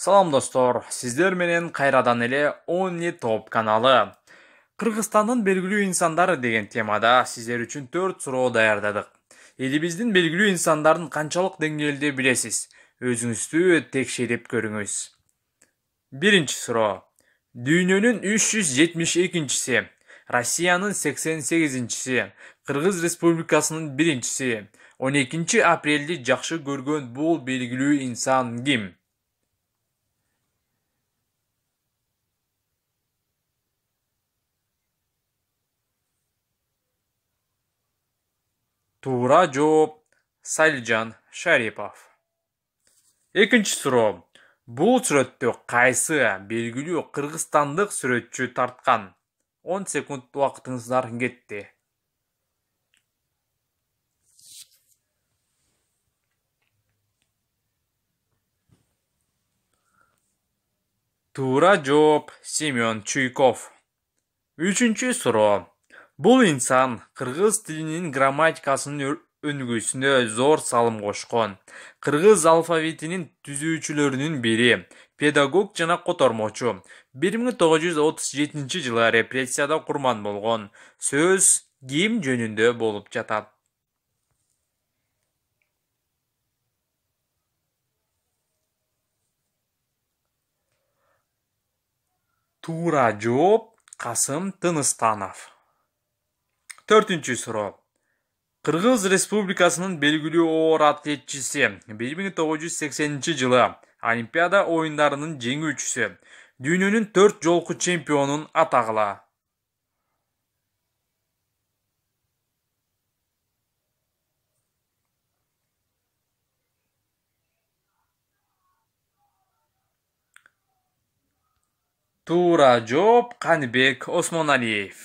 Салам достор, сиздер менен кайрадан эле Only Top каналы. Кыргызстандын белгилүү инсандары деген темада сиздер үчүн 4 суроо даярдадык. Элибиздин белгилүү инсандарын канчалык деңгээлде билесиз? Өзүңүздү текшерип көрүңүз. Биринчи суроо. Дүйнөнүн 372-си, Россиянын 88-си, Кыргыз Республикасынын 1-си, 12 апрелди жакшы көргөн бул белгилүү инсан ким? Туура жооп Салижан Шарипов. Экинчи суроо. Бул сүрөттү кайсы белгилүү кыргызстандык сүрөтчү тарткан? 10 секунд убактыңыздар кетти. Туура жооп Семен Чуйков. Үчүнчү суроо. Бул инсан кыргыз тилинин грамматикасынын өнүгүүсүнө зор салым кошкон. Кыргыз алфавитинин түзүүчүлөрүнүн бири, педагог жана котормочу. 1937 репрессияда курман болгон. Сөз ким жөнүндө болуп жатат? Туура жооп Касым Тыныстанов. Төртүнчү суроо. Кыргыз Республикасынын белгилүү оор атлетчиси 1980 Олимпиада оюндарынын жеңүүчүсү, дүйнөнүн 4 жолку чемпионун атагыла. Туура жооп Каныбек Осмоналиев.